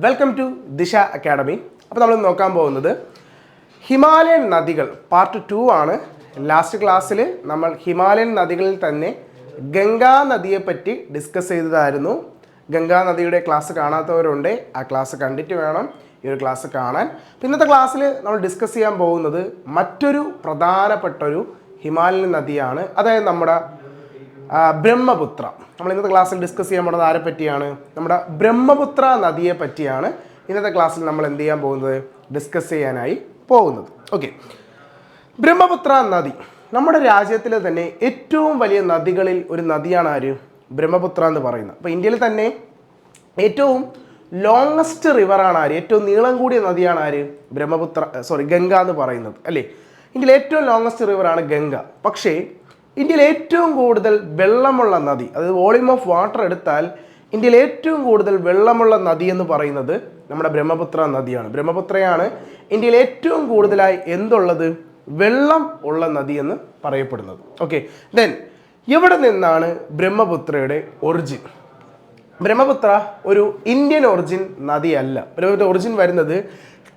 Welcome to ദിശ academy. അപ്പോൾ നമ്മൾ നോക്കാൻ പോകുന്നത് ഹിമാലയൻ നദികൾ പാർട്ട് 2 ആണ്. ലാസ്റ്റ് ക്ലാസ്സിൽ നമ്മൾ ഹിമാലയൻ നദികളിൽ തന്നെ ഗംഗാ നദിയെപ്പറ്റി ഡിസ്കസ് ചെയ്തതായിരുന്നു. ഗംഗാ നദിയുടെ ക്ലാസ് കാണാത്തവരുണ്ട്, ആ ക്ലാസ് കണ്ടിട്ട് വേണം ഈ ഒരു ക്ലാസ് കാണാൻ. ഇന്നത്തെ ക്ലാസ്സിൽ നമ്മൾ ഡിസ്കസ് ചെയ്യാൻ പോകുന്നത് മറ്റൊരു പ്രധാനപ്പെട്ടൊരു ഹിമാലയൻ നദിയാണ്, അതായത് നമ്മുടെ ബ്രഹ്മപുത്ര. നമ്മൾ ഇന്നത്തെ ക്ലാസ്സിൽ ഡിസ്കസ് ചെയ്യാൻ പോകുന്നത് ആരെ പറ്റിയാണ്? നമ്മുടെ ബ്രഹ്മപുത്ര നദിയെ പറ്റിയാണ് ഇന്നത്തെ ക്ലാസ്സിൽ നമ്മൾ എന്ത് ചെയ്യാൻ പോകുന്നത്, ഡിസ്കസ് ചെയ്യാനായി പോകുന്നത്. ഓക്കെ, ബ്രഹ്മപുത്ര നദി നമ്മുടെ രാജ്യത്തിലെ തന്നെ ഏറ്റവും വലിയ നദികളിൽ ഒരു നദിയാണ് ആര്? ബ്രഹ്മപുത്ര എന്ന് പറയുന്നത്. അപ്പോൾ ഇന്ത്യയിൽ തന്നെ ഏറ്റവും ലോങ്ങസ്റ്റ് റിവറാണ് ആര്? ഏറ്റവും നീളം കൂടിയ നദിയാണ് ആര്? ഗംഗ എന്ന് പറയുന്നത് അല്ലേ. ഇന്ത്യയിൽ ഏറ്റവും ലോങ്ങസ്റ്റ് റിവറാണ് ഗംഗ. പക്ഷേ ഇന്ത്യയിൽ ഏറ്റവും കൂടുതൽ വെള്ളമുള്ള നദി, അതായത് വോളിയം ഓഫ് വാട്ടർ എടുത്താൽ ഇന്ത്യയിൽ ഏറ്റവും കൂടുതൽ വെള്ളമുള്ള നദി എന്ന് പറയുന്നത് നമ്മുടെ ബ്രഹ്മപുത്ര നദിയാണ്. ബ്രഹ്മപുത്രയാണ് ഇന്ത്യയിൽ ഏറ്റവും കൂടുതലായി എന്തുള്ളത്, വെള്ളം ഉള്ള നദി എന്ന് പറയപ്പെടുന്നത്. ഓക്കെ, ദെൻ എവിടെ നിന്നാണ് ബ്രഹ്മപുത്രയുടെ ഒറിജിൻ? ബ്രഹ്മപുത്ര ഒരു ഇന്ത്യൻ ഒറിജിൻ നദിയല്ല. ബ്രഹ്മപുത്ര ഒറിജിൻ വരുന്നത്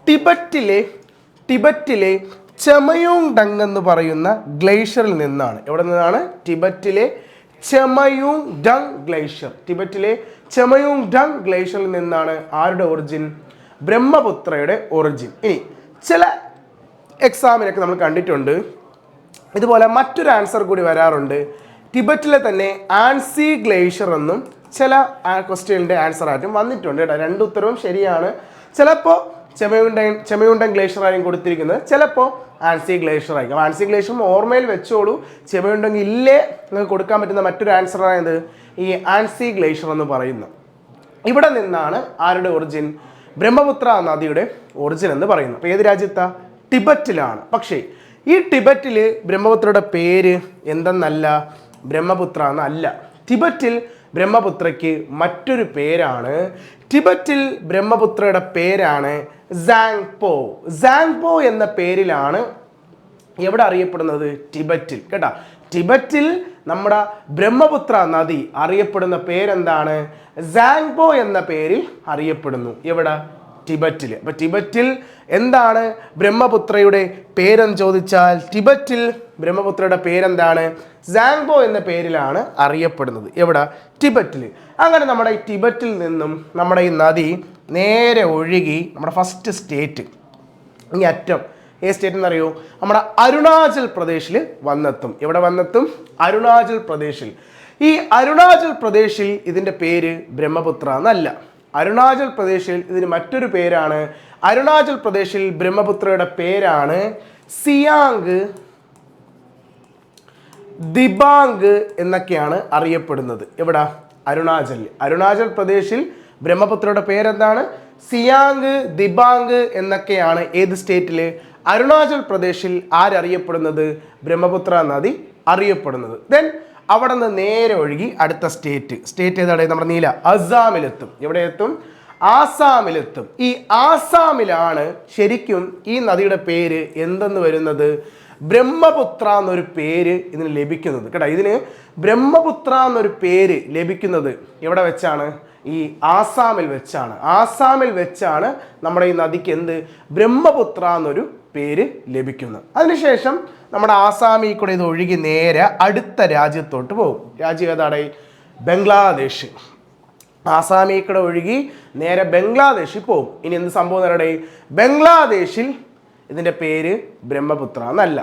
ടിബറ്റിലെ ചെമയോങ് ഡങ് എന്ന് പറയുന്ന ഗ്ലേഷ്യറിൽ നിന്നാണ്. എവിടെ നിന്നാണ്? ടിബറ്റിലെ ചെമയോങ് ഡങ് ഗ്ലേഷ്യർ. ടിബറ്റിലെ ചെമയോങ് ഡങ് ഗ്ലേഷ്യറിൽ നിന്നാണ് ആരുടെ ഒറിജിൻ? ബ്രഹ്മപുത്രയുടെ ഒറിജിൻ. ഇനി ചില എക്സാമിനൊക്കെ നമ്മൾ കണ്ടിട്ടുണ്ട്, ഇതുപോലെ മറ്റൊരു ആൻസർ കൂടി വരാറുണ്ട്. ടിബറ്റിലെ തന്നെ ആൻസി ഗ്ലേഷ്യർ എന്നും ചില ക്വസ്റ്റ്യൻ്റെ ആൻസർ ആയിട്ടും വന്നിട്ടുണ്ട് കേട്ടോ. രണ്ട് ഉത്തരവും ശരിയാണ്. ചിലപ്പോൾ ചെമയുണ്ടൻ ഗ്ലേഷ്യർ ആയിരിക്കും കൊടുത്തിരിക്കുന്നത്, ചിലപ്പോൾ ആൻസി ഗ്ലേഷ്യർ ആയിരിക്കും. ആൻസി ഗ്ലേഷ്യർ ഓർമ്മയിൽ വെച്ചോളൂ. ചെമയുണ്ടെങ്കിൽ ഇല്ലേ നിങ്ങൾക്ക് കൊടുക്കാൻ പറ്റുന്ന മറ്റൊരു ആൻസർ ആയത് ഈ ആൻസി ഗ്ലേഷ്യർ എന്ന് പറയുന്നു. ഇവിടെ നിന്നാണ് ആരുടെ ഒറിജിൻ? ബ്രഹ്മപുത്ര നദിയുടെ ഒറിജിൻ എന്ന് പറയുന്നു. അപ്പോൾ ഏത് രാജ്യത്താ? ടിബറ്റിലാണ്. പക്ഷേ ഈ ടിബറ്റിൽ ബ്രഹ്മപുത്രയുടെ പേര് എന്തെന്നല്ല, ബ്രഹ്മപുത്ര എന്നല്ല. ടിബറ്റിൽ ബ്രഹ്മപുത്രയ്ക്ക് മറ്റൊരു പേരാണ്. ടിബറ്റിൽ ബ്രഹ്മപുത്രയുടെ പേരാണ് സാങ്പോ. സാങ്പോ എന്ന പേരിലാണ് എവിടെ അറിയപ്പെടുന്നത്? ടിബറ്റിൽ കേട്ടോ. ടിബറ്റിൽ നമ്മുടെ ബ്രഹ്മപുത്ര നദി അറിയപ്പെടുന്ന പേരെന്താണ്? സാങ്പോ എന്ന പേരിൽ അറിയപ്പെടുന്നു. എവിടെ? ടിബറ്റിൽ. അപ്പൊ ടിബറ്റിൽ എന്താണ് ബ്രഹ്മപുത്രയുടെ പേരെന്ന് ചോദിച്ചാൽ ടിബറ്റിൽ ബ്രഹ്മപുത്രയുടെ പേരെന്താണ്? സാങ്പോ എന്ന പേരിലാണ് അറിയപ്പെടുന്നത്. എവിടെ? ടിബറ്റിൽ. അങ്ങനെ നമ്മുടെ ഈ ടിബറ്റിൽ നിന്നും നമ്മുടെ ഈ നദി നേരെ ഒഴുകി നമ്മുടെ ഫസ്റ്റ് സ്റ്റേറ്റ് ഈ അറ്റം ഏത് സ്റ്റേറ്റ് എന്നറിയോ? നമ്മുടെ അരുണാചൽ പ്രദേശിൽ വന്നെത്തും. എവിടെ വന്നെത്തും? അരുണാചൽ പ്രദേശിൽ. ഈ അരുണാചൽ പ്രദേശിൽ ഇതിൻ്റെ പേര് ബ്രഹ്മപുത്ര എന്നല്ല. അരുണാചൽ പ്രദേശിൽ ഇതിന് മറ്റൊരു പേരാണ്. അരുണാചൽ പ്രദേശിൽ ബ്രഹ്മപുത്രയുടെ പേരാണ് സിയാങ്, ദിബാങ് എന്നൊക്കെയാണ് അറിയപ്പെടുന്നത്. എവിടെ? അരുണാചൽ പ്രദേശിൽ ബ്രഹ്മപുത്രയുടെ പേരെന്താണ്? സിയാങ്, ദിബാങ് എന്നൊക്കെയാണ് ഏത് സ്റ്റേറ്റിൽ? അരുണാചൽ പ്രദേശിൽ ആരറിയപ്പെടുന്നത്? ബ്രഹ്മപുത്ര നദി അറിയപ്പെടുന്നത്. ദെൻ അവിടെ നിന്ന് നേരെ ഒഴുകി അടുത്ത സ്റ്റേറ്റ് ഏതാണ്? നമ്മുടെ നീല അസാമിലെത്തും. എവിടെ എത്തും? ആസാമിലെത്തും. ഈ ആസാമിലാണ് ശരിക്കും ഈ നദിയുടെ പേര് എന്തെന്ന് വരുന്നത്? ബ്രഹ്മപുത്ര എന്നൊരു പേര് ഇതിന് ലഭിക്കുന്നത് കേട്ടോ. ഇതിന് ബ്രഹ്മപുത്ര എന്നൊരു പേര് ലഭിക്കുന്നത് എവിടെ വെച്ചാണ്? ഈ ആസാമിൽ വെച്ചാണ്. ആസാമിൽ വെച്ചാണ് നമ്മുടെ ഈ നദിക്ക് എന്ത്? ബ്രഹ്മപുത്ര എന്നൊരു പേര് ലഭിക്കുന്നത്. അതിനുശേഷം നമ്മുടെ ആസാമിൽ കൂടെ ഇത് ഒഴുകി നേരെ അടുത്ത രാജ്യത്തോട്ട് പോകും. രാജ്യം ഏതാണ്? ബംഗ്ലാദേശ്. ആസാമിൽ കൂടെ ഒഴുകി നേരെ ബംഗ്ലാദേശിൽ പോകും. ഇനി എന്ത് സംഭവം എന്നറിയടേ? ബംഗ്ലാദേശിൽ ഇതിൻ്റെ പേര് ബ്രഹ്മപുത്ര എന്നല്ല.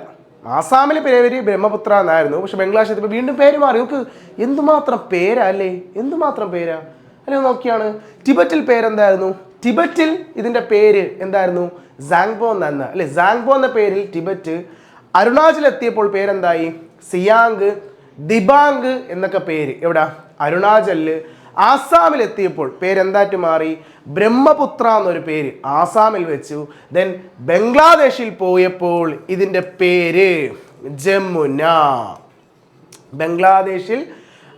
ആസാമിലെ പേര് ബ്രഹ്മപുത്ര എന്നായിരുന്നു, പക്ഷെ ബംഗ്ലാദേശിൽ ഇപ്പോൾ വീണ്ടും പേര് മാറി. നമുക്ക് എന്തുമാത്രം പേരാ അല്ലേ, എന്തുമാത്രം പേരാ അല്ലെ. നോക്കിയാണ് ടിബറ്റിൽ പേരെന്തായിരുന്നു? ടിബറ്റിൽ ഇതിൻ്റെ പേര് എന്തായിരുന്നു? സാങ്പോ എന്ന അല്ലെ. സാങ്പോ എന്ന പേരിൽ ടിബറ്റ്. അരുണാചൽ എത്തിയപ്പോൾ പേരെന്തായി? സിയാങ്, ദിബാങ് എന്നൊക്കെ പേര് എവിടെ? അരുണാചലില്. ആസാമിൽ എത്തിയപ്പോൾ പേരെന്തായിട്ട് മാറി? ബ്രഹ്മപുത്ര എന്നൊരു പേര് ആസാമിൽ വെച്ചു. ദെൻ ബംഗ്ലാദേശിൽ പോയപ്പോൾ ഇതിൻ്റെ പേര് ജമുന. ബംഗ്ലാദേശിൽ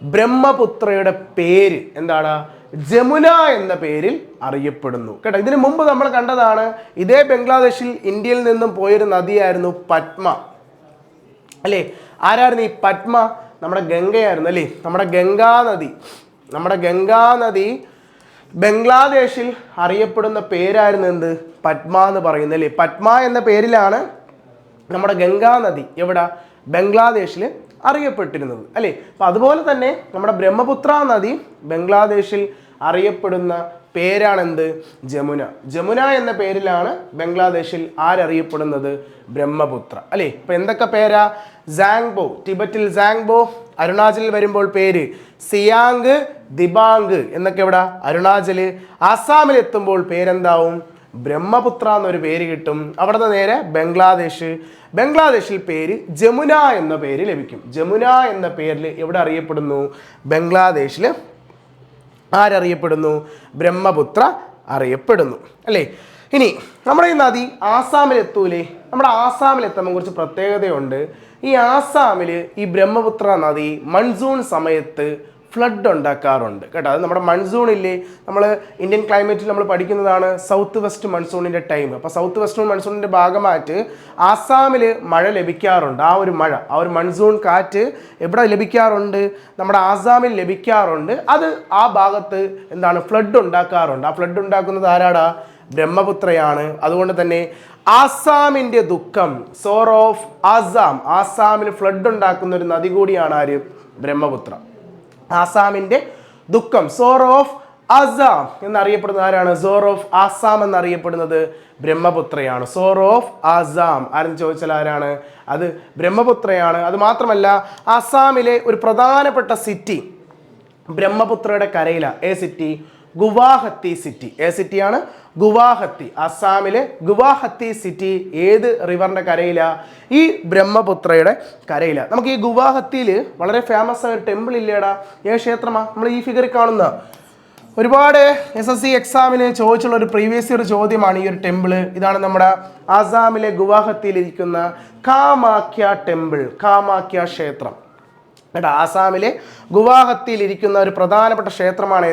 ബ്രഹ്മപുത്രയുടെ പേര് എന്താണ്? ജമുന എന്ന പേരിൽ അറിയപ്പെടുന്നു കേട്ടോ. ഇതിനു മുമ്പ് നമ്മൾ കണ്ടതാണ്, ഇതേ ബംഗ്ലാദേശിൽ ഇന്ത്യയിൽ നിന്നും പോയൊരു നദിയായിരുന്നു പത്മ അല്ലേ. ആരായിരുന്നു ഈ പത്മ? നമ്മുടെ ഗംഗയായിരുന്നു അല്ലേ. നമ്മുടെ ഗംഗാ നദി ബംഗ്ലാദേശിൽ അറിയപ്പെടുന്ന പേരായിരുന്നു എന്ത്? പത്മ എന്ന് പറയുന്നത് അല്ലേ. പത്മ എന്ന പേരിലാണ് നമ്മുടെ ഗംഗാ നദി എവിടെ? ബംഗ്ലാദേശിൽ അറിയപ്പെട്ടിരുന്നത് അല്ലേ. അപ്പം അതുപോലെ തന്നെ നമ്മുടെ ബ്രഹ്മപുത്ര നദി ബംഗ്ലാദേശിൽ അറിയപ്പെടുന്ന പേരാണെന്ത്? ജമുന. ജമുന എന്ന പേരിലാണ് ബംഗ്ലാദേശിൽ ആരറിയപ്പെടുന്നത്? ബ്രഹ്മപുത്ര അല്ലേ. ഇപ്പം എന്തൊക്കെ പേരാ? Tsangpo, ടിബറ്റിൽ Tsangpo. അരുണാചലിൽ വരുമ്പോൾ പേര് സിയാങ്, ദിബാങ് എന്നൊക്കെ എവിടെ? അരുണാചല്. ആസാമിൽ എത്തുമ്പോൾ പേരെന്താവും? ബ്രഹ്മപുത്ര എന്നൊരു പേര് കിട്ടും. അവിടെ നിന്ന് നേരെ ബംഗ്ലാദേശ്. ബംഗ്ലാദേശിൽ പേര് ജമുന എന്ന പേര് ലഭിക്കും. ജമുന എന്ന പേരിൽ എവിടെ അറിയപ്പെടുന്നു? ബംഗ്ലാദേശിൽ ആരറിയപ്പെടുന്നു? ബ്രഹ്മപുത്ര അറിയപ്പെടുന്നു അല്ലേ. ഇനി നമ്മുടെ ഈ നദി ആസാമിൽ എത്തൂലേ? നമ്മുടെ ആസാമിൽ എത്തുമ്പോൾ കുറച്ച് പ്രത്യേകതയുണ്ട്. ഈ ആസാമിൽ ഈ ബ്രഹ്മപുത്ര നദി മൺസൂൺ സമയത്ത് ഫ്ലഡ് ഉണ്ടാക്കാറുണ്ട് കേട്ടോ. അത് നമ്മുടെ മൺസൂണില്ലേ, നമ്മൾ ഇന്ത്യൻ ക്ലൈമറ്റിൽ നമ്മൾ പഠിക്കുന്നതാണ് സൗത്ത് വെസ്റ്റ് മൺസൂണിൻ്റെ ടൈം. അപ്പോൾ സൗത്ത് വെസ്റ്റ് മൺസൂണിൻ്റെ ഭാഗമായിട്ട് ആസാമിൽ മഴ ലഭിക്കാറുണ്ട്. ആ ഒരു മൺസൂൺ കാറ്റ് എവിടെ ലഭിക്കാറുണ്ട്? നമ്മുടെ ആസാമിൽ ലഭിക്കാറുണ്ട്. അത് ആ ഭാഗത്ത് എന്താണ്? ഫ്ലഡ് ഉണ്ടാക്കാറുണ്ട്. ആ ഫ്ലഡ് ഉണ്ടാക്കുന്നത് ആരാടാ? ബ്രഹ്മപുത്രയാണ്. അതുകൊണ്ട് തന്നെ ആസാമിൻ്റെ ദുഃഖം, സോർ ഓഫ് ആസാം, ആസാമിൽ ഫ്ലഡ് ഉണ്ടാക്കുന്ന ഒരു നദി കൂടിയാണ് ആര്? ബ്രഹ്മപുത്ര. ആസാമിൻ്റെ ദുഃഖം, സോർ ഓഫ് ആസാം എന്നറിയപ്പെടുന്നത് ആരാണ്? സോർ ഓഫ് ആസാം എന്നറിയപ്പെടുന്നത് ബ്രഹ്മപുത്രയാണ്. സോർ ഓഫ് ആസാം ആരെന്ന് ചോദിച്ചാൽ ആരാണ്? അത് ബ്രഹ്മപുത്രയാണ്. അത് മാത്രമല്ല ആസാമിലെ ഒരു പ്രധാനപ്പെട്ട സിറ്റി ബ്രഹ്മപുത്രയുടെ കരയിലാണ്. ഏ സിറ്റി? ഗുവാഹത്തി സിറ്റി. ഏ സിറ്റിയാണ്? ഗുവാഹത്തി. അസാമിലെ ഗുവാഹത്തി സിറ്റി ഏത് റിവറിൻ്റെ കരയിലാണ്? ഈ ബ്രഹ്മപുത്രയുടെ കരയിലാണ്. നമുക്ക് ഈ ഗുവാഹത്തിയിൽ വളരെ ഫേമസ് ആയ ഒരു ടെമ്പിൾ ഇല്ലേടാ? ഏത് ക്ഷേത്രമാണ്? നമ്മൾ ഈ ഫിഗറിൽ കാണുന്ന ഒരുപാട് SSC എക്സാമിന് ചോദിച്ചുള്ള ഒരു പ്രീവിയസ് ഇയർ ചോദ്യമാണ് ഈ ഒരു ടെമ്പിൾ. ഇതാണ് നമ്മുടെ ആസാമിലെ ഗുവാഹത്തിയിലിരിക്കുന്ന കാമാഖ്യ ടെമ്പിൾ, കാമാഖ്യ ക്ഷേത്രം കേട്ടോ. ആസാമിലെ ഗുവാഹത്തിയിലിരിക്കുന്ന ഒരു പ്രധാനപ്പെട്ട ക്ഷേത്രമാണ്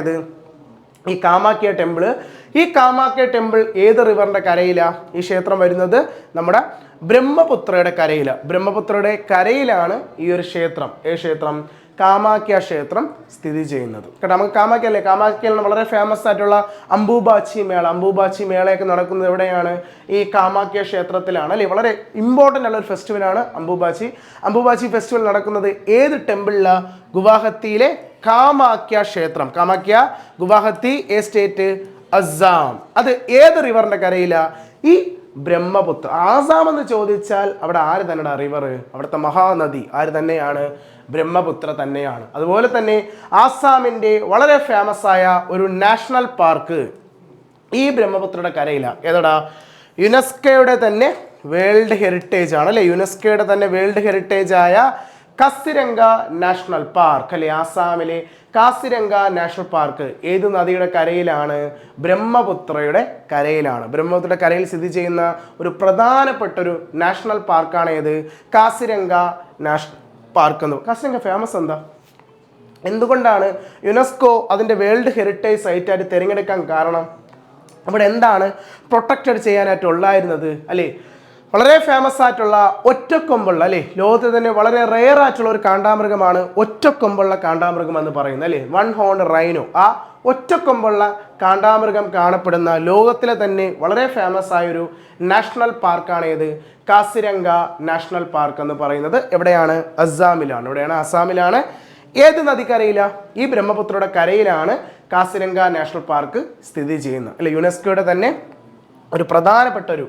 ഈ കാമാഖ്യ ടെമ്പിൾ. ഈ കാമാഖ്യ ടെമ്പിൾ ഏത് റിവറിൻ്റെ കരയിലാണ് ഈ ക്ഷേത്രം വരുന്നത്? നമ്മുടെ ബ്രഹ്മപുത്രയുടെ കരയിലാണ്. ബ്രഹ്മപുത്രയുടെ കരയിലാണ് ഈ ഒരു ക്ഷേത്രം. ക്ഷേത്രം കാമാഖ്യ ക്ഷേത്രം സ്ഥിതി ചെയ്യുന്നത് കേട്ടോ. നമുക്ക് കാമാഖ്യ അല്ലേ, കാമാഖ്യയിൽ വളരെ ഫേമസ് ആയിട്ടുള്ള അംബുബാച്ചി മേളയൊക്കെ നടക്കുന്നത് എവിടെയാണ്? ഈ കാമാഖ്യ ക്ഷേത്രത്തിലാണ് അല്ലേ. വളരെ ഇമ്പോർട്ടൻ്റ് ഉള്ള ഒരു ഫെസ്റ്റിവലാണ് അംബുബാച്ചി ഫെസ്റ്റിവൽ നടക്കുന്നത് ഏത് ടെമ്പിളിലാണ്? ഗുവാഹത്തിയിലെ കാമാഖ്യ ക്ഷേത്രം. കാമാഖ്യ, ഗുവാഹത്തി, സ്റ്റേറ്റ് അസാം. അത് ഏത് റിവറിൻ്റെ കരയിലാണ്? ഈ ബ്രഹ്മപുത്ര. ആസാം എന്ന് ചോദിച്ചാൽ അവിടെ ആര് തന്നെയാണ് റിവർ? അവിടുത്തെ മഹാനദി ആര് തന്നെയാണ്? ബ്രഹ്മപുത്ര തന്നെയാണ്. അതുപോലെ തന്നെ ആസാമിൻ്റെ വളരെ ഫേമസ് ആയ ഒരു നാഷണൽ പാർക്ക് ഈ ബ്രഹ്മപുത്രയുടെ കരയിലാണ്. ഏതാടാ? യുനെസ്കോയുടെ തന്നെ വേൾഡ് ഹെറിറ്റേജ് ആണ് അല്ലേ. യുനെസ്കോയുടെ തന്നെ വേൾഡ് ഹെറിറ്റേജ് ആയ കാസിരംഗ നാഷണൽ പാർക്ക് അല്ലെ. ആസാമിലെ കാസിരംഗ നാഷണൽ പാർക്ക് ഏത് നദിയുടെ കരയിലാണ്? ബ്രഹ്മപുത്രയുടെ കരയിലാണ്. ബ്രഹ്മപുത്രയുടെ കരയിൽ സ്ഥിതി ചെയ്യുന്ന ഒരു പ്രധാനപ്പെട്ട ഒരു നാഷണൽ പാർക്കാണ് ഏത്? കാസിരംഗ നാഷണൽ പാർക്ക് എന്ന്. കാസിരംഗ ഫേമസ് എന്താ? എന്തുകൊണ്ടാണ് യുനെസ്കോ അതിൻ്റെ വേൾഡ് ഹെറിറ്റേജ് സൈറ്റായിട്ട് തിരഞ്ഞെടുക്കാൻ കാരണം? അവിടെ എന്താണ് പ്രൊട്ടക്റ്റഡ് ചെയ്യാനായിട്ടുള്ളായിരുന്നത് അല്ലേ? വളരെ ഫേമസ് ആയിട്ടുള്ള ഒറ്റക്കൊമ്പുള്ള അല്ലേ, ലോകത്തിൽ തന്നെ വളരെ റെയർ ആയിട്ടുള്ള ഒരു കാണ്ടാമൃഗമാണ് ഒറ്റക്കൊമ്പുള്ള കാണ്ടാമൃഗം എന്ന് പറയുന്നത് അല്ലേ, വൺ ഹോൺ റൈനോ. ആ ഒറ്റക്കൊമ്പുള്ള കാണ്ടാമൃഗം കാണപ്പെടുന്ന ലോകത്തിലെ തന്നെ വളരെ ഫേമസ് ആയൊരു നാഷണൽ പാർക്കാണ് ഏത്? കാസിരംഗ നാഷണൽ പാർക്ക് എന്ന് പറയുന്നത്. എവിടെയാണ്? അസാമിലാണ്. എവിടെയാണ്? അസാമിലാണ്. ഏത് നദിക്കരയിലാണ്? ഈ ബ്രഹ്മപുത്രയുടെ കരയിലാണ് കാസിരംഗ നാഷണൽ പാർക്ക് സ്ഥിതി ചെയ്യുന്നത് അല്ലെ. യുനെസ്കോയുടെ തന്നെ ഒരു പ്രധാനപ്പെട്ട ഒരു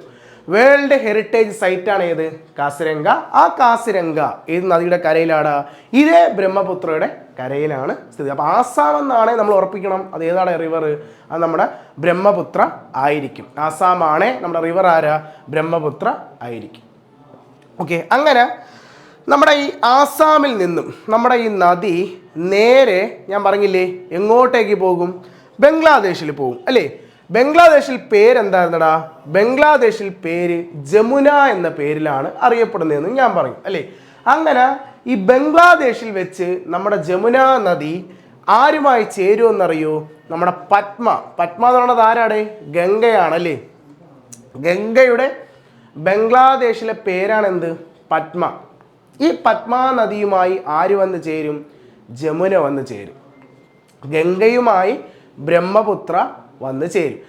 വേൾഡ് ഹെറിറ്റേജ് സൈറ്റാണ് ഏത്? കാസിരംഗ. ആ കാസിരംഗ ഏത് നദിയുടെ കരയിലാണ്? ഇതേ ബ്രഹ്മപുത്രയുടെ കരയിലാണ് സ്ഥിതി. അപ്പോൾ ആസാം എന്നാണ് നമ്മൾ ഉറപ്പിക്കണം. അത് ഏതാണ് റിവർ? അത് നമ്മുടെ ബ്രഹ്മപുത്ര ആയിരിക്കും. ആസാമാണ് നമ്മുടെ റിവർ ആരാ? ബ്രഹ്മപുത്ര ആയിരിക്കും. ഓക്കെ, അങ്ങനെ നമ്മുടെ ഈ ആസാമിൽ നിന്നും നമ്മുടെ ഈ നദി നേരെ ഞാൻ പറഞ്ഞില്ലേ എങ്ങോട്ടേക്ക് പോകും? ബംഗ്ലാദേശിൽ പോകും അല്ലേ. ബംഗ്ലാദേശിൽ പേരെന്തായിരുന്നടാ? ബംഗ്ലാദേശിൽ പേര് ജമുന എന്ന പേരിലാണ് അറിയപ്പെടുന്നതെന്ന് ഞാൻ പറയും അല്ലേ. അങ്ങനെ ഈ ബംഗ്ലാദേശിൽ വെച്ച് നമ്മുടെ ജമുന നദി ആരുമായി ചേരുമെന്നറിയോ? നമ്മുടെ പത്മ എന്ന് പറയുന്നത് ആരാണ്? ഗംഗയാണല്ലേ. ഗംഗയുടെ ബംഗ്ലാദേശിലെ പേരാണ് എന്ത്? പത്മ. ഈ പത്മ നദിയുമായി ആര് വന്ന് ചേരും? ജമുന വന്ന് ചേരും. ഗംഗയുമായി ബ്രഹ്മപുത്ര വന്ന് ചേരും.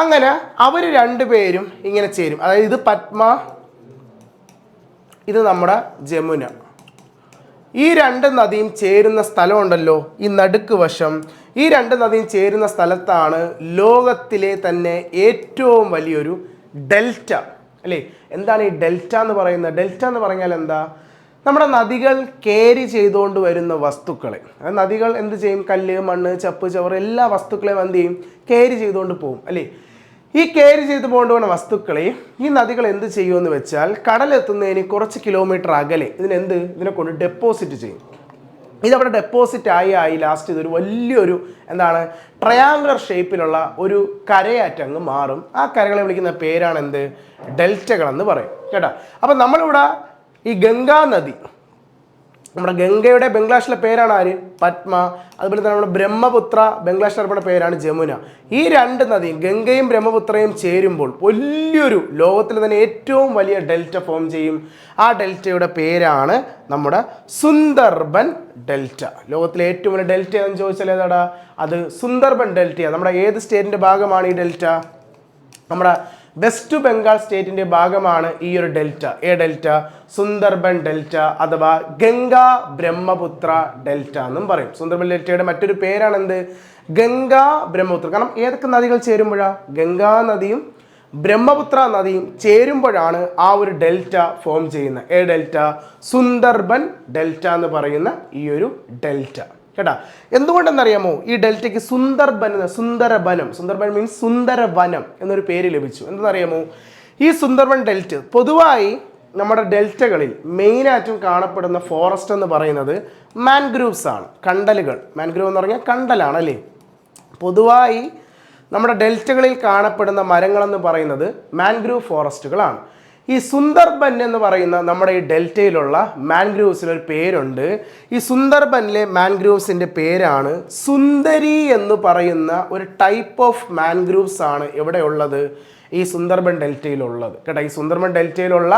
അങ്ങനെ അവർ രണ്ടുപേരും ഇങ്ങനെ ചേരും. അതായത് ഇത് പത്മ, ഇത് നമ്മുടെ ജമുന. ഈ രണ്ട് നദിയും ചേരുന്ന സ്ഥലമുണ്ടല്ലോ, ഈ നടുക്ക് വശം, ഈ രണ്ട് നദിയും ചേരുന്ന സ്ഥലത്താണ് ലോകത്തിലെ തന്നെ ഏറ്റവും വലിയൊരു ഡെൽറ്റ അല്ലേ. എന്താണ് ഈ ഡെൽറ്റ എന്ന് പറയുന്നത്? ഡെൽറ്റ എന്ന് പറഞ്ഞാൽ എന്താ? നമ്മുടെ നദികൾ ക്യാരി ചെയ്തുകൊണ്ട് വരുന്ന വസ്തുക്കളെ, നദികൾ എന്ത് ചെയ്യും? കല്ല്, മണ്ണ്, ചപ്പ്, ചവറ് എല്ലാ വസ്തുക്കളെയും എന്ത് ചെയ്യും? ക്യാരി ചെയ്തുകൊണ്ട് പോകും അല്ലേ. ഈ ക്യാരി ചെയ്ത് കൊണ്ടുപോകുന്ന വസ്തുക്കളെ ഈ നദികൾ എന്ത് ചെയ്യുമെന്ന് വെച്ചാൽ കടലെത്തുന്നതിന് കുറച്ച് കിലോമീറ്റർ അകലെ ഇതിനെ കൊണ്ട് ഡെപ്പോസിറ്റ് ചെയ്യും. ഇതവിടെ ഡെപ്പോസിറ്റ് ആയി ലാസ്റ്റ് ഇതൊരു വലിയൊരു എന്താണ് ട്രയാങ്കുലർ ഷേപ്പിലുള്ള ഒരു കരയാറ്റങ്ങ് മാറും. ആ കരകളെ വിളിക്കുന്ന പേരാണ് എന്ത്? ഡെൽറ്റകളെന്ന് പറയും കേട്ടോ. അപ്പം നമ്മളിവിടെ ഈ ഗംഗാ നദി, നമ്മുടെ ഗംഗയുടെ ബംഗ്ലാദേശിലെ പേരാണ് ആര്? പത്മ. അതുപോലെ തന്നെ നമ്മുടെ ബ്രഹ്മപുത്ര ബംഗ്ലാദേശിൽ അറിയപ്പെടുന്ന പേരാണ് ജമുന. ഈ രണ്ട് നദിയും ഗംഗയും ബ്രഹ്മപുത്രയും ചേരുമ്പോൾ വലിയൊരു ലോകത്തിൽ തന്നെ ഏറ്റവും വലിയ ഡെൽറ്റ ഫോം ചെയ്യും. ആ ഡെൽറ്റയുടെ പേരാണ് നമ്മുടെ സുന്ദർബൻ ഡെൽറ്റ. ലോകത്തിലെ ഏറ്റവും വലിയ ഡെൽറ്റ എന്ന് ചോദിച്ചാൽ ഏതാടാ? അത് സുന്ദർബൻ ഡെൽറ്റയാണ്. നമ്മുടെ ഏത് സ്റ്റേറ്റിൻ്റെ ഭാഗമാണ് ഈ ഡെൽറ്റ? നമ്മുടെ വെസ്റ്റ് ബംഗാൾ സ്റ്റേറ്റിൻ്റെ ഭാഗമാണ് ഈ ഒരു ഡെൽറ്റ. ഡെൽറ്റ സുന്ദർബൻ ഡെൽറ്റ അഥവാ ഗംഗാ ബ്രഹ്മപുത്ര ഡെൽറ്റ എന്നും പറയും. സുന്ദർബൻ ഡെൽറ്റയുടെ മറ്റൊരു പേരാണ് എന്ത്? ഗംഗാ ബ്രഹ്മപുത്ര. കാരണം ഏതൊക്കെ നദികൾ ചേരുമ്പോഴാണ്? ഗംഗാ നദിയും ബ്രഹ്മപുത്ര നദിയും ചേരുമ്പോഴാണ് ആ ഒരു ഡെൽറ്റ ഫോം ചെയ്യുന്നത്. ഡെൽറ്റ സുന്ദർബൻ ഡെൽറ്റ എന്ന് പറയുന്ന ഈ ഒരു ഡെൽറ്റ കേട്ടാ. എന്തുകൊണ്ടെന്നറിയാമോ ഈ ഡെൽറ്റയ്ക്ക് സുന്ദരബൻ മീൻസ് സുന്ദരവനം എന്നൊരു പേര് ലഭിച്ചു? എന്തെന്നറിയാമോ? ഈ സുന്ദർബൻ ഡെൽറ്റ് പൊതുവായി നമ്മുടെ ഡെൽറ്റകളിൽ മെയിനായിട്ടും കാണപ്പെടുന്ന ഫോറസ്റ്റ് എന്ന് പറയുന്നത് മാൻഗ്രൂവ്സ് ആണ്, കണ്ടലുകൾ. മാൻഗ്രൂവ് എന്ന് പറഞ്ഞാൽ കണ്ടലാണ് അല്ലേ. പൊതുവായി നമ്മുടെ ഡെൽറ്റകളിൽ കാണപ്പെടുന്ന മരങ്ങളെന്ന് പറയുന്നത് മാൻഗ്രൂവ് ഫോറസ്റ്റുകളാണ്. ഈ സുന്ദർബൻ എന്ന് പറയുന്ന നമ്മുടെ ഈ ഡെൽറ്റയിലുള്ള മാൻഗ്രൂവ്സിനൊരു പേരുണ്ട്. ഈ സുന്ദർബനിലെ മാൻഗ്രൂവ്സിൻ്റെ പേരാണ് സുന്ദരി എന്ന് പറയുന്ന ഒരു ടൈപ്പ് ഓഫ് മാൻഗ്രൂവ്സ് ആണ് എവിടെ ഉള്ളത്? ഈ സുന്ദർബൻ ഡെൽറ്റയിലുള്ളത് കേട്ടോ. ഈ സുന്ദർബൻ ഡെൽറ്റയിലുള്ള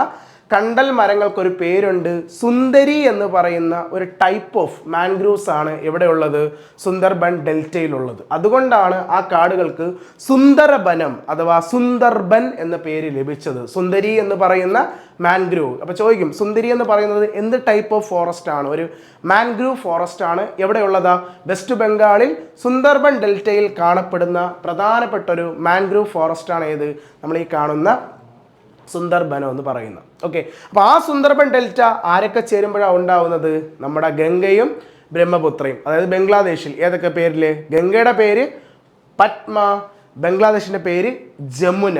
കണ്ടൽ മരങ്ങൾക്കൊരു പേരുണ്ട്. സുന്ദരി എന്ന് പറയുന്ന ഒരു ടൈപ്പ് ഓഫ് മാൻഗ്രൂവ്സ് ആണ് എവിടെയുള്ളത്? സുന്ദർബൻ ഡെൽറ്റയിലുള്ളത്. അതുകൊണ്ടാണ് ആ കാടുകൾക്ക് സുന്ദരബനം അഥവാ സുന്ദർബൻ എന്ന പേര് ലഭിച്ചത്. സുന്ദരി എന്ന് പറയുന്ന മാൻഗ്രൂവ്. അപ്പോൾ ചോദിക്കും, സുന്ദരി എന്ന് പറയുന്നത് എന്ത് ടൈപ്പ് ഓഫ് ഫോറസ്റ്റ് ആണ്? ഒരു മാൻഗ്രൂവ് ഫോറസ്റ്റ് ആണ്. എവിടെയുള്ളതാ? വെസ്റ്റ് ബംഗാളിൽ സുന്ദർബൻ ഡെൽറ്റയിൽ കാണപ്പെടുന്ന പ്രധാനപ്പെട്ട ഒരു മാൻഗ്രൂവ് ഫോറസ്റ്റ് ആണ് ഏത്? നമ്മൾ ഈ കാണുന്ന സുന്ദർബനം എന്ന് പറയുന്നത്. ഓക്കെ, അപ്പോൾ ആ സുന്ദർബൻ ഡെൽറ്റ ആരൊക്കെ ചേരുമ്പോഴാണ് ഉണ്ടാവുന്നത്? നമ്മുടെ ഗംഗയും ബ്രഹ്മപുത്രയും. അതായത് ബംഗ്ലാദേശിൽ ഏതൊക്കെ പേരില്? ഗംഗയുടെ പേര് പത്മ, ബംഗ്ലാദേശിൻ്റെ പേര് ജമുന.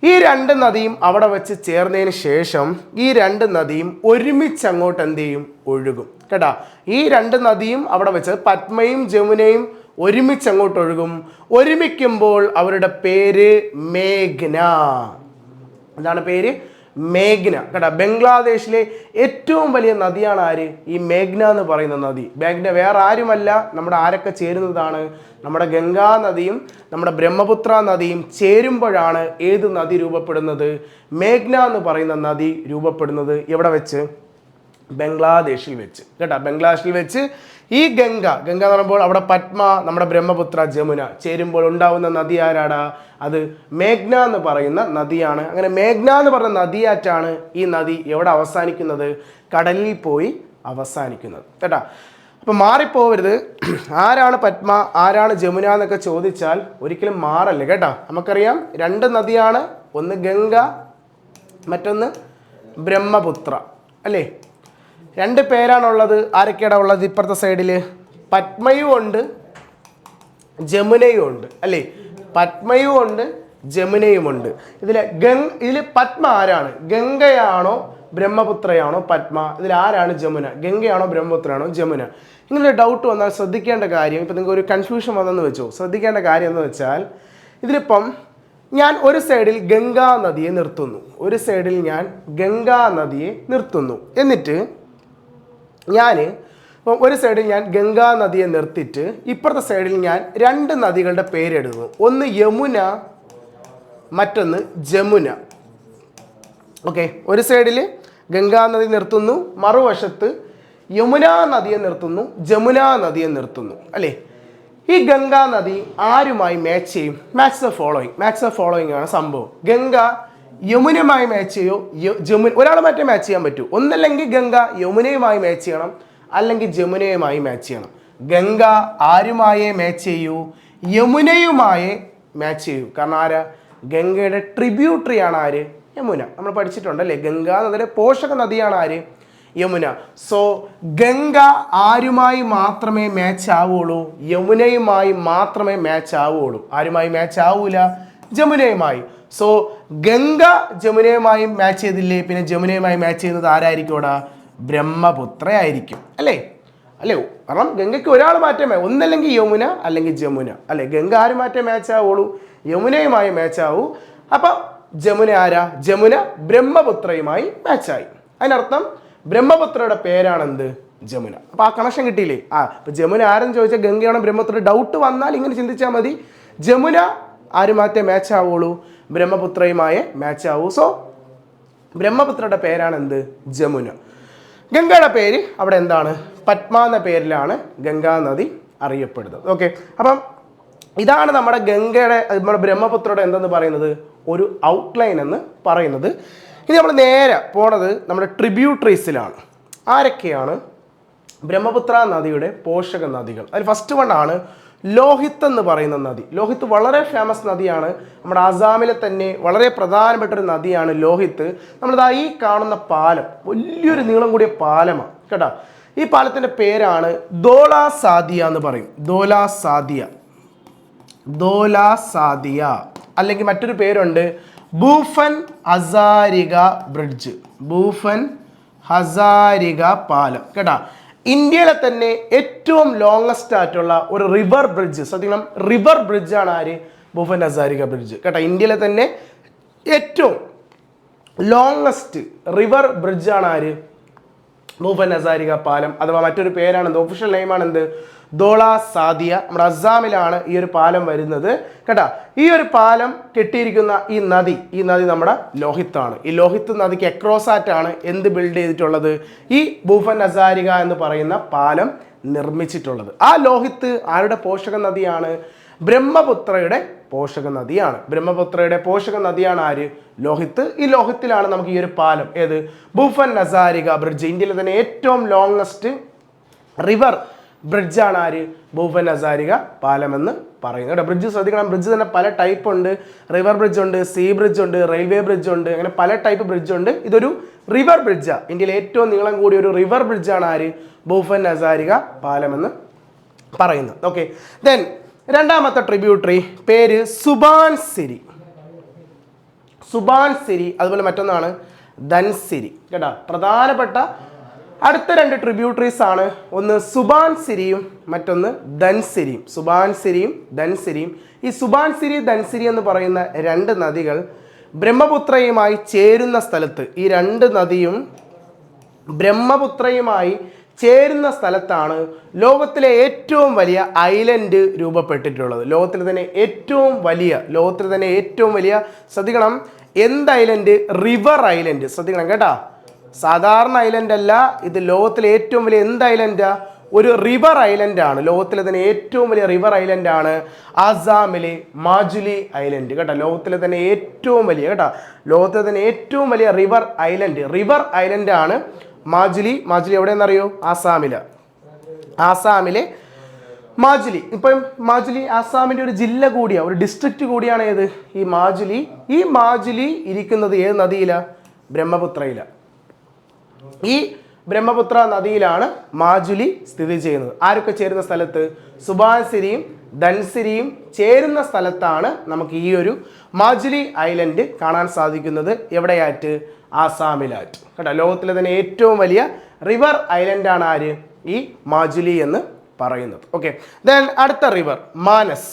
ഈ രണ്ട് നദിയും അവിടെ വെച്ച് ചേർന്നതിന് ശേഷം ഈ രണ്ട് നദിയും ഒരുമിച്ച് അങ്ങോട്ട് എന്ത് ചെയ്യും? ഒഴുകും കേട്ടാ. ഈ രണ്ട് നദിയും അവിടെ വെച്ച് പത്മയും ജമുനയും ഒരുമിച്ച് അങ്ങോട്ട് ഒഴുകും. ഒരുമിക്കുമ്പോൾ അവരുടെ പേര് മേഘ്ന. എന്താണ് പേര്? മേഘ്ന കേട്ടോ. ബംഗ്ലാദേശിലെ ഏറ്റവും വലിയ നദിയാണ് ആര്? ഈ മേഘ്ന എന്ന് പറയുന്ന നദി. മേഘ്ന വേറെ ആരുമല്ല, നമ്മുടെ ആരൊക്കെ ചേരുന്നതാണ്? നമ്മുടെ ഗംഗാ നദിയും നമ്മുടെ ബ്രഹ്മപുത്ര നദിയും ചേരുമ്പോഴാണ് ഏത് നദി രൂപപ്പെടുന്നത്? മേഘ്ന എന്ന് പറയുന്ന നദി രൂപപ്പെടുന്നത്. എവിടെ വെച്ച്? ബംഗ്ലാദേശിൽ വെച്ച് കേട്ടോ. ബംഗ്ലാദേശിൽ വെച്ച് ഈ ഗംഗ എന്ന് പറയുമ്പോൾ അവിടെ പത്മ, നമ്മുടെ ബ്രഹ്മപുത്ര, ജമുന ചേരുമ്പോൾ ഉണ്ടാവുന്ന നദി ആരാടാ? അത് മേഘ്ന എന്ന് പറയുന്ന നദിയാണ്. അങ്ങനെ മേഘ്ന എന്ന് പറയുന്ന നദിയാറ്റാണ് ഈ നദി എവിടെ അവസാനിക്കുന്നത്? കടലിൽ പോയി അവസാനിക്കുന്നത് കേട്ടോ. അപ്പം മാറിപ്പോവരുത്. ആരാണ് പത്മ, ആരാണ് ജമുന എന്നൊക്കെ ചോദിച്ചാൽ ഒരിക്കലും മാറല്ലേ കേട്ടോ. നമുക്കറിയാം രണ്ട് നദിയാണ്, ഒന്ന് ഗംഗ, മറ്റൊന്ന് ബ്രഹ്മപുത്ര അല്ലേ. രണ്ട് പേരാണുള്ളത്. ആരൊക്കെയാണ് ഉള്ളത്? ഇപ്പുറത്തെ സൈഡിൽ പത്മയും ഉണ്ട്, ജമുനയും ഉണ്ട് അല്ലേ. പത്മയും ഉണ്ട്, ജമുനയുമുണ്ട്. ഇതിൽ പത്മ ആരാണ്? ഗംഗയാണോ ബ്രഹ്മപുത്രയാണോ പത്മ? ഇതിൽ ആരാണ് ജമുന? ഗംഗയാണോ ബ്രഹ്മപുത്രയാണോ ജമുന? ഇങ്ങനെ ഡൗട്ട് വന്നാൽ ശ്രദ്ധിക്കേണ്ട കാര്യം, ഇപ്പം നിങ്ങൾക്ക് ഒരു കൺഫ്യൂഷൻ വന്നെന്ന് വെച്ചോ, ശ്രദ്ധിക്കേണ്ട കാര്യം എന്ന് വെച്ചാൽ ഇതിലിപ്പം ഞാൻ ഒരു സൈഡിൽ ഗംഗാ നദിയെ നിർത്തുന്നു. എന്നിട്ട് ഞാൻ ഒരു സൈഡിൽ ഞാൻ ഗംഗാ നദിയെ നിർത്തിയിട്ട് ഇപ്പുറത്തെ സൈഡിൽ ഞാൻ രണ്ട് നദികളുടെ പേരെടുക്കുന്നു. ഒന്ന് യമുന, മറ്റൊന്ന് ജമുന. ഓക്കെ, ഒരു സൈഡിൽ ഗംഗാ നദി നിർത്തുന്നു, മറുവശത്ത് യമുന നദിയെ നിർത്തുന്നു, ജമുന നദിയെ നിർത്തുന്നു അല്ലേ. ഈ ഗംഗാ നദി ആരുമായി മാച്ച് ചെയ്യും? മാച്ച് ദ ഫോളോയിങ് ആണ് സംഭവം. ഗംഗ യമുനയുമായി മാച്ച് ചെയ്യോ? ഒരാൾ മറ്റേ മാച്ച് ചെയ്യാൻ പറ്റൂ. ഒന്നല്ലെങ്കിൽ ഗംഗ യമുനയുമായി മാച്ച് ചെയ്യണം, അല്ലെങ്കിൽ ജമുനയുമായി മാച്ച് ചെയ്യണം. ഗംഗ ആരുമായേ മാച്ച് ചെയ്യൂ? യമുനയുമായി മാച്ച് ചെയ്യൂ. കാരണം ആരാ? ഗംഗയുടെ ട്രിബ്യൂട്ടറി ആണ് ആര്? യമുന. നമ്മൾ പഠിച്ചിട്ടുണ്ടല്ലേ, ഗംഗാ നദിയുടെ പോഷക നദിയാണ് ആര്? യമുന. സോ ഗംഗ ആരുമായി മാത്രമേ മാച്ച് ആവുള്ളൂ? യമുനയുമായി മാത്രമേ മാച്ച് ആവുള്ളൂ. ആരുമായി മാച്ച് ആവൂല? ജമുനയുമായി. സോ ഗംഗ ജമുനയുമായി മാച്ച് ചെയ്തില്ലേ, പിന്നെ ജമുനയുമായി മാച്ച് ചെയ്യുന്നത് ആരായിരിക്കും അവിടെ? ബ്രഹ്മപുത്ര ആയിരിക്കും അല്ലേ? കാരണം ഗംഗയ്ക്ക് ഒരാൾ മാറ്റമേ, ഒന്നല്ലെങ്കിൽ യമുന അല്ലെങ്കിൽ ജമുന അല്ലെ. ഗംഗ ആര് മാറ്റേ മാച്ച് ആവുള്ളൂ? യമുനയുമായി മാച്ച് ആവൂ. അപ്പൊ ജമുന ആരാ? ജമുന ബ്രഹ്മപുത്രയുമായി മാച്ചായി. അതിനർത്ഥം ബ്രഹ്മപുത്രയുടെ പേരാണെന്ത്? ജമുന. അപ്പൊ ആ കണക്ഷൻ കിട്ടിയില്ലേ? ഇപ്പൊ ജമുന ആരെന്ന് ചോദിച്ചാൽ ഗംഗയാണോ ബ്രഹ്മപുത്ര ഡൗട്ട് വന്നാൽ ഇങ്ങനെ ചിന്തിച്ചാൽ മതി. ജമുന ആര് മാറ്റേ മാച്ച് ആവുള്ളൂ? ബ്രഹ്മപുത്രയുമായി മാച്ച് ആവൂ. സോ ബ്രഹ്മപുത്രയുടെ പേരാണ് എന്ത്? ജമുന. ഗംഗയുടെ പേര് അവിടെ എന്താണ്? പത്മ എന്ന പേരിലാണ് ഗംഗാ നദി അറിയപ്പെടുന്നത്. ഓക്കെ, അപ്പം ഇതാണ് നമ്മുടെ ഗംഗയുടെ, നമ്മുടെ ബ്രഹ്മപുത്രയുടെ എന്തെന്ന് പറയുന്നത്? ഒരു ഔട്ട്ലൈൻ എന്ന് പറയുന്നത്. ഇനി നമ്മൾ നേരെ പോണത് നമ്മുടെ ട്രിബ്യൂട്ടറീസിലാണ്. ആരൊക്കെയാണ് ബ്രഹ്മപുത്ര നദിയുടെ പോഷക നദികൾ? അതിൽ ഫസ്റ്റ് വൺ ആണ് ലോഹിത് എന്ന് പറയുന്ന നദി. ലോഹിത് വളരെ ഫേമസ് നദിയാണ്. നമ്മുടെ ആസാമിലെ തന്നെ വളരെ പ്രധാനപ്പെട്ട ഒരു നദിയാണ് ലോഹിത്. നമ്മളിതാ ഈ കാണുന്ന പാലം വലിയൊരു നീളം കൂടിയ പാലമാണ് കേട്ടോ. ഈ പാലത്തിൻ്റെ പേരാണ് ധോലാ സാദിയ എന്ന് പറയും. ധോലാ സാദിയ അല്ലെങ്കിൽ മറ്റൊരു പേരുണ്ട് ഭൂഫൻ ഹസാരിക ബ്രിഡ്ജ്. ഭൂഫൻ ഹസാരിക പാലം കേട്ടോ. ഇന്ത്യയിലെ തന്നെ ഏറ്റവും ലോങ്സ്റ്റ് ആയിട്ടുള്ള ഒരു റിവർ ബ്രിഡ്ജ്. ശ്രദ്ധിക്കണം, റിവർ ബ്രിഡ്ജാണ് ആര്? ഭൂഫൻ ഹസാരിക ബ്രിഡ്ജ് കേട്ടോ. ഇന്ത്യയിലെ തന്നെ ഏറ്റവും ലോങ്സ്റ്റ് റിവർ ബ്രിഡ്ജാണ് ആര്? ഭൂഫൻ ഹസാരിക പാലം. അഥവാ മറ്റൊരു പേരാണ് എന്ത്? ഒഫീഷ്യൽ നെയിമാണ് എന്ത്? ധോലാ സാദിയ. നമ്മുടെ അസാമിലാണ് ഈ ഒരു പാലം വരുന്നത് കേട്ടോ. ഈ ഒരു പാലം കെട്ടിയിരിക്കുന്ന ഈ നദി നമ്മുടെ ലോഹിത്താണ്. ഈ ലോഹിത് നദിക്ക് അക്രോസ് ആയിട്ടാണ് എന്ത് ബിൽഡ് ചെയ്തിട്ടുള്ളത്? ഈ ഭൂഫൻ ഹസാരിക എന്ന് പറയുന്ന പാലം നിർമ്മിച്ചിട്ടുള്ളത്. ആ ലോഹിത് ആരുടെ പോഷക നദിയാണ്? ബ്രഹ്മപുത്രയുടെ പോഷക നദിയാണ്. ബ്രഹ്മപുത്രയുടെ പോഷക നദിയാണ് ആര്? ലോഹിത്. ഈ ലോഹിത്തിലാണ് നമുക്ക് ഈ ഒരു പാലം, ഏത്? ഭൂഫൻ ഹസാരിക ബ്രിഡ്ജ്. ഇന്ത്യയിലെ തന്നെ ഏറ്റവും ലോങ്സ്റ്റ് റിവർ ബ്രിഡ്ജാണ് ആര്? ഭൂഫൻ ഹസാരിക പാലം എന്ന് പറയുന്നത് കേട്ടോ. ബ്രിഡ്ജ് ശ്രദ്ധിക്കണം, ബ്രിഡ്ജ് തന്നെ പല ടൈപ്പ് ഉണ്ട്. റിവർ ബ്രിഡ്ജ് ഉണ്ട്, സീ ബ്രിഡ്ജ് ഉണ്ട്, റെയിൽവേ ബ്രിഡ്ജ് ഉണ്ട്, അങ്ങനെ പല ടൈപ്പ് ബ്രിഡ്ജ് ഉണ്ട്. ഇതൊരു റിവർ ബ്രിഡ്ജാണ്. ഇന്ത്യയിലെ ഏറ്റവും നീളം കൂടിയ ഒരു റിവർ ബ്രിഡ്ജാണ് ആര്? ഭൂഫൻ ഹസാരിക പാലം എന്ന് പറയുന്നത്. ഓക്കെ, ദെൻ രണ്ടാമത്തെ ട്രിബ്യൂട്ടറി പേര് സുബാൻസിരി. അതുപോലെ മറ്റൊന്നാണ് ധൻസിരി കേട്ടോ. പ്രധാനപ്പെട്ട അടുത്ത രണ്ട് ട്രിബ്യൂട്ടറീസ് ആണ്. ഒന്ന് സുബാൻസിരിയും മറ്റൊന്ന് ധൻസിരിയും. ഈ സുബാൻസിരി ധൻസിരി എന്ന് പറയുന്ന രണ്ട് നദികൾ ബ്രഹ്മപുത്രയുമായി ചേരുന്ന സ്ഥലത്ത്, ഈ രണ്ട് നദിയും ബ്രഹ്മപുത്രയുമായി ചേരുന്ന സ്ഥലത്താണ് ലോകത്തിലെ ഏറ്റവും വലിയ ഐലൻഡ് രൂപപ്പെട്ടിട്ടുള്ളത്. ലോകത്തിലെ തന്നെ ഏറ്റവും വലിയ ശ്രദ്ധിക്കണം, എന്ത് ഐലൻഡ്? River island. ശ്രദ്ധിക്കണം കേട്ടോ, സാധാരണ ഐലൻഡ് അല്ല ഇത്. ലോകത്തിലെ ഏറ്റവും വലിയ എന്ത് ഐലൻഡാ? ഒരു റിവർ ഐലൻഡ് ആണ്. ലോകത്തിലെ തന്നെ ഏറ്റവും വലിയ റിവർ ഐലൻഡ് ആണ് ആസാമിലെ മാജുലി ഐലൻഡ് കേട്ടോ. ലോകത്തിലെ തന്നെ ഏറ്റവും വലിയ റിവർ ഐലൻഡ് ആണ് മാജുലി. എവിടെയെന്നറിയോ? ആസാമിലെ മാജുലി. ഇപ്പം മാജുലി ആസാമിൻ്റെ ഒരു ജില്ല കൂടിയാണ്, ഒരു ഡിസ്ട്രിക്റ്റ് കൂടിയാണ് ഏത്? ഈ മാജുലി. ഈ മാജുലി ഇരിക്കുന്നത് ഏത് നദിയിലാണ്? ബ്രഹ്മപുത്രയിലാണ്. ഈ ബ്രഹ്മപുത്ര നദിയിലാണ് മാജുലി സ്ഥിതി ചെയ്യുന്നത്. ആരൊക്കെ ചേരുന്ന സ്ഥലത്ത്? സുബാൻസിരിയും ധൻസിരിയും ചേരുന്ന സ്ഥലത്താണ് നമുക്ക് ഈ ഒരു മാജുലി ഐലൻഡ് കാണാൻ സാധിക്കുന്നത്. എവിടെയായിട്ട്? ആസാമിലായിട്ട് കേട്ടോ. ലോകത്തിലെ തന്നെ ഏറ്റവും വലിയ റിവർ ഐലൻഡാണ് ആര്? ഈ മാജുലി എന്ന് പറയുന്നത്. ഓക്കെ, ദെൻ അടുത്ത റിവർ മാനസ്.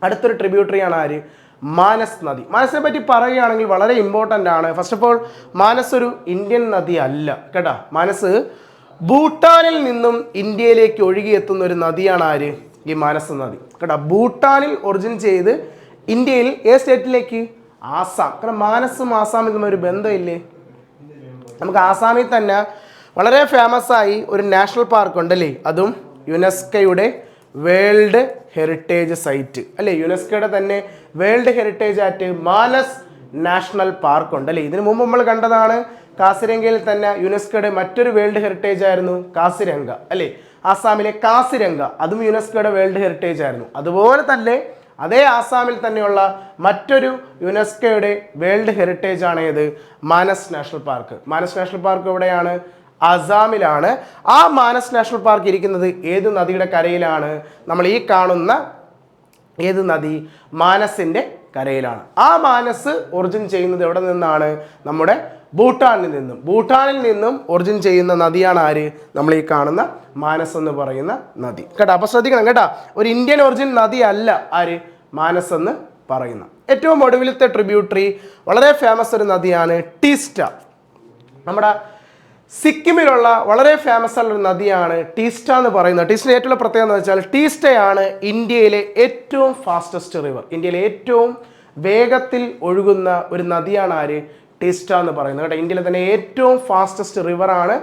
അടുത്തൊരു ട്രിബ്യൂട്ടറിയാണ് ആര്? മാനസ് നദി. മാനസിനെ പറ്റി പറയുകയാണെങ്കിൽ വളരെ ഇമ്പോർട്ടൻ്റ് ആണ്. ഫസ്റ്റ് ഓഫ് ഓൾ മാനസ് ഒരു ഇന്ത്യൻ നദി അല്ല കേട്ടോ. മാനസ് ഭൂട്ടാനിൽ നിന്നും ഇന്ത്യയിലേക്ക് ഒഴുകിയെത്തുന്ന ഒരു നദിയാണ് ആര്? ഈ മാനസ് നദി കേട്ടോ. ഭൂട്ടാനിൽ ഒറിജിൻ ചെയ്ത് ഇന്ത്യയിൽ ഏത് സ്റ്റേറ്റിലേക്ക്? ആസാം. കാരണം മാനസും ആസാമിൽ തമ്മിൽ ഒരു ബന്ധമില്ലേ? നമുക്ക് ആസാമിൽ തന്നെ വളരെ ഫേമസ് ആയി ഒരു നാഷണൽ പാർക്ക് ഉണ്ടല്ലേ, അതും യുനെസ്കോയുടെ വേൾഡ് ഹെറിറ്റേജ് സൈറ്റ് അല്ലേ, യുനെസ്കോയുടെ തന്നെ വേൾഡ് ഹെറിറ്റേജ് ആയിട്ട് മാനസ് നാഷണൽ പാർക്ക് ഉണ്ട് അല്ലേ. ഇതിനു മുമ്പ് നമ്മൾ കണ്ടതാണ് കാസിരംഗയിൽ തന്നെ യുനെസ്കോയുടെ മറ്റൊരു വേൾഡ് ഹെറിറ്റേജ് ആയിരുന്നു കാസിരംഗ അല്ലേ, ആസാമിലെ കാസിരംഗ, അതും യുനെസ്കോയുടെ വേൾഡ് ഹെറിറ്റേജ് ആയിരുന്നു. അതുപോലെ തന്നെ അതേ ആസാമിൽ തന്നെയുള്ള മറ്റൊരു യുനെസ്കോയുടെ വേൾഡ് ഹെറിറ്റേജ് ആണ് ഏത്, Manas national park. Manas national park എവിടെയാണ്, ആസാമിലാണ്. ആ മാനസ് നാഷണൽ പാർക്ക് ഇരിക്കുന്നത് ഏത് നദിയുടെ കരയിലാണ്, നമ്മൾ ഈ കാണുന്ന ഏത് നദി, മാനസിൻ്റെ കരയിലാണ്. ആ മാനസ് ഒറിജിൻ ചെയ്യുന്നത് എവിടെ നിന്നാണ്, നമ്മുടെ ഭൂട്ടാനിൽ നിന്നും. ഭൂട്ടാനിൽ നിന്നും ഒറിജിൻ ചെയ്യുന്ന നദിയാണ് ആര്, നമ്മൾ ഈ കാണുന്ന മാനസ് എന്ന് പറയുന്ന നദി കേട്ടോ. അപ്പോൾ ശ്രദ്ധിക്കണം കേട്ടോ, ഒരു ഇന്ത്യൻ ഒറിജിൻ നദി അല്ല ആര്, മാനസ് എന്ന് പറയുന്ന. ഏറ്റവും ഒടുവിലത്തെ ട്രിബ്യൂട്ടറി വളരെ ഫേമസ് ഒരു നദിയാണ് ടീസ്റ്റ. നമ്മുടെ സിക്കിമിലുള്ള വളരെ ഫേമസ് ആയിട്ടുള്ള നദിയാണ് ടീസ്റ്റ എന്ന് പറയുന്നത്. ടീസ്റ്റ ഏറ്റവും പ്രത്യേകത എന്ന് വെച്ചാൽ ടീസ്റ്റയാണ് ഇന്ത്യയിലെ ഏറ്റവും ഫാസ്റ്റസ്റ്റ് റിവർ. ഇന്ത്യയിലെ ഏറ്റവും വേഗത്തിൽ ഒഴുകുന്ന ഒരു നദിയാണ് ആര്, ടീസ്റ്റ എന്ന് പറയുന്നത് കേട്ടോ. ഇന്ത്യയിലെ തന്നെ ഏറ്റവും ഫാസ്റ്റസ്റ്റ് റിവറാണ്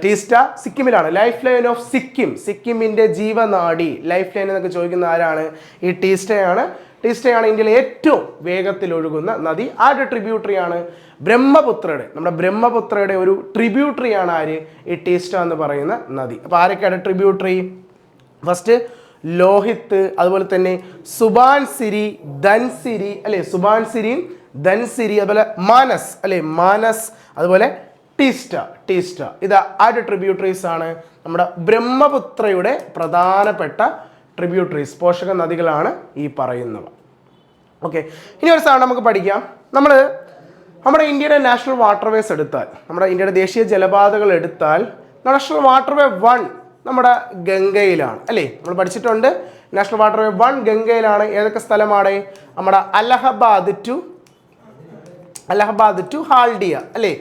ടീസ്റ്റ. സിക്കിമിലാണ്. ലൈഫ് ലൈൻ ഓഫ് സിക്കിം, സിക്കിമിൻ്റെ ജീവനാഡി, ലൈഫ് ലൈൻ എന്നൊക്കെ ചോദിക്കുന്ന ആരാണ്, ഈ ടീസ്റ്റയാണ്. ടീസ്റ്റയാണ് ഇന്ത്യയിലെ ഏറ്റവും വേഗത്തിൽ ഒഴുകുന്ന നദി. ആ ഒരു ട്രിബ്യൂട്ടറിയാണ് ബ്രഹ്മപുത്രയുടെ, നമ്മുടെ ബ്രഹ്മപുത്രയുടെ ഒരു ട്രിബ്യൂട്ടറിയാണ് ആര്, ഈ ടീസ്റ്റ എന്ന് പറയുന്ന നദി. അപ്പോൾ ആരൊക്കെയാണ് ട്രിബ്യൂട്ടറി, ഫസ്റ്റ് ലോഹിത്ത്, അതുപോലെ തന്നെ സുബാൻസിരി, ധൻസിരി അല്ലെ, സുബാൻസിരിയും ധൻസിരി, അതുപോലെ മാനസ് അല്ലെ, മാനസ്, അതുപോലെ ടീസ്റ്റ. ടീസ്റ്റ ഇത് ആ ട്രിബ്യൂട്ടറീസ് ആണ് നമ്മുടെ ബ്രഹ്മപുത്രയുടെ പ്രധാനപ്പെട്ട ട്രിബ്യൂട്ടറീസ്, പോഷക നദികളാണ് ഈ പറയുന്നവ. ഓക്കെ, ഇനി ഒരു സാധനം നമുക്ക് പഠിക്കാം. നമ്മുടെ ഇന്ത്യയുടെ നാഷണൽ വാട്ടർവേസ് എടുത്താൽ, നമ്മുടെ ഇന്ത്യയുടെ ദേശീയ ജലപാതകൾ എടുത്താൽ നാഷണൽ വാട്ടർവേ 1 നമ്മുടെ ഗംഗയിലാണ് അല്ലേ. നമ്മൾ പഠിച്ചിട്ടുണ്ട് നാഷണൽ വാട്ടർവേ 1 ഗംഗയിലാണ്. ഏതൊക്കെ സ്ഥലമാണ്, നമ്മുടെ അലഹബാദ് ടു ഹാൽഡിയ അല്ലേ.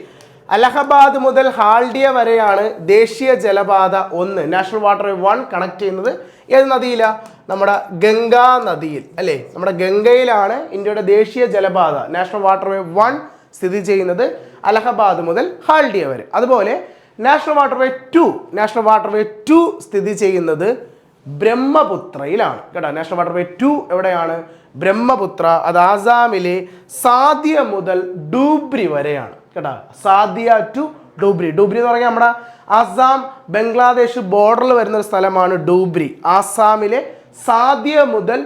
അലഹബാദ് മുതൽ ഹാൽഡിയ വരെയാണ് ദേശീയ ജലപാത 1 നാഷണൽ വാട്ടർവേ 1 കണക്ട് ചെയ്യുന്നത്. ഏത് നദിയിലാണ്, നമ്മുടെ ഗംഗാ നദിയിൽ അല്ലേ. നമ്മുടെ ഗംഗയിലാണ് ഇന്ത്യയുടെ ദേശീയ ജലപാത നാഷണൽ വാട്ടർവേ 1 സ്ഥിതി ചെയ്യുന്നത്, അലഹബാദ് മുതൽ ഹാൽഡിയ വരെ. അതുപോലെ നാഷണൽ വാട്ടർവേ 2 സ്ഥിതി ചെയ്യുന്നത് ബ്രഹ്മപുത്രയിലാണ് കേട്ടോ. നാഷണൽ വാട്ടർവേ 2 എവിടെയാണ്, ബ്രഹ്മപുത്ര. അത് ആസാമിലെ സാദിയ മുതൽ ഡൂബ്രി വരെയാണ് കേട്ടോ. സാദിയ ടു ഡൂബ്രി. ഡൂബ്രി എന്ന് പറഞ്ഞാൽ നമ്മുടെ ആസാം ബംഗ്ലാദേശ് ബോർഡറിൽ വരുന്ന ഒരു സ്ഥലമാണ് ഡൂബ്രി. ആസാമിലെ സാദിയ മുതൽ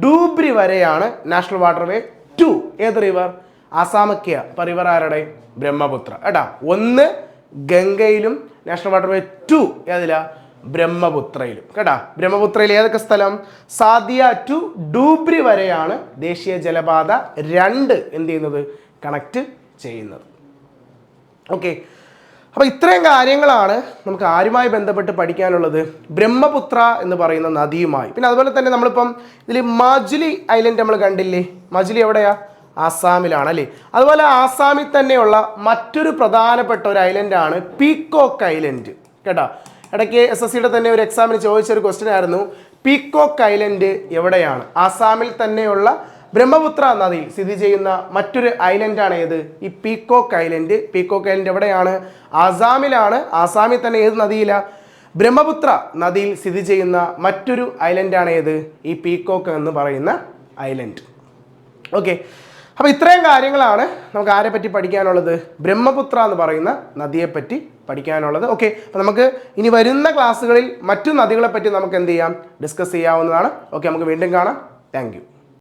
ഡൂബ്രി വരെയാണ് നാഷണൽ വാട്ടർവേ 2. ഏത് റിവർ, ആസാമൊക്കെയാ. അപ്പോൾ റിവർ ആരുടെ, ബ്രഹ്മപുത്ര കേട്ടോ. 1 ഗംഗയിലും നാഷണൽ വാട്ടർവേ 2 ഏതിലാ, ബ്രഹ്മപുത്രയിലും കേട്ടോ. ബ്രഹ്മപുത്രയിൽ ഏതൊക്കെ സ്ഥലം, സാദിയ ടു ഡൂബ്രി വരെയാണ് ദേശീയ ജലപാത 2 എന്ത് ചെയ്യുന്നത്, കണക്ട് ചെയ്യുന്നത്. ഓക്കെ, അപ്പോൾ ഇത്രയും കാര്യങ്ങളാണ് നമുക്ക് ആരുമായി ബന്ധപ്പെട്ട് പഠിക്കാനുള്ളത്, ബ്രഹ്മപുത്ര എന്ന് പറയുന്ന നദിയുമായി. പിന്നെ അതുപോലെ തന്നെ നമ്മളിപ്പം ഇതിൽ മജുലി ഐലൻഡ് നമ്മൾ കണ്ടില്ലേ. മജുലി എവിടെയാ, ആസാമിലാണ് അല്ലേ. അതുപോലെ ആസാമിൽ തന്നെയുള്ള മറ്റൊരു പ്രധാനപ്പെട്ട ഒരു ഐലൻഡാണ് പീക്കോക്ക് ഐലൻഡ് കേട്ടോ. ഇടയ്ക്ക് SSCയുടെ തന്നെ ഒരു എക്സാമിന് ചോദിച്ചൊരു ക്വസ്റ്റ്യൻ ആയിരുന്നു, പീക്കോക്ക് ഐലൻഡ് എവിടെയാണ്. ആസാമിൽ തന്നെയുള്ള ബ്രഹ്മപുത്ര നദിയിൽ സ്ഥിതി ചെയ്യുന്ന മറ്റൊരു ഐലൻഡാണ് ഏത്, ഈ പീക്കോക്ക് ഐലൻഡ്. പീക്കോക്ക് ഐലൻഡ് എവിടെയാണ്, ആസാമിലാണ്. ആസാമിൽ തന്നെ ഏത് നദിയിലാണ്, ബ്രഹ്മപുത്ര നദിയിൽ സ്ഥിതി ചെയ്യുന്ന മറ്റൊരു ഐലൻഡാണ് ഏത്, ഈ പീക്കോക്ക് എന്ന് പറയുന്ന ഐലൻഡ്. ഓക്കെ, അപ്പോൾ ഇത്രയും കാര്യങ്ങളാണ് നമുക്ക് ആരെ പറ്റി പഠിക്കാനുള്ളത്, ബ്രഹ്മപുത്ര എന്ന് പറയുന്ന നദിയെപ്പറ്റി പഠിക്കാനുള്ളത്. ഓക്കെ, അപ്പോൾ നമുക്ക് ഇനി വരുന്ന ക്ലാസ്സുകളിൽ മറ്റു നദികളെ പറ്റി നമുക്ക് എന്ത് ചെയ്യാം, ഡിസ്കസ് ചെയ്യാവുന്നതാണ്. ഓക്കെ, നമുക്ക് വീണ്ടും കാണാം. Thank you.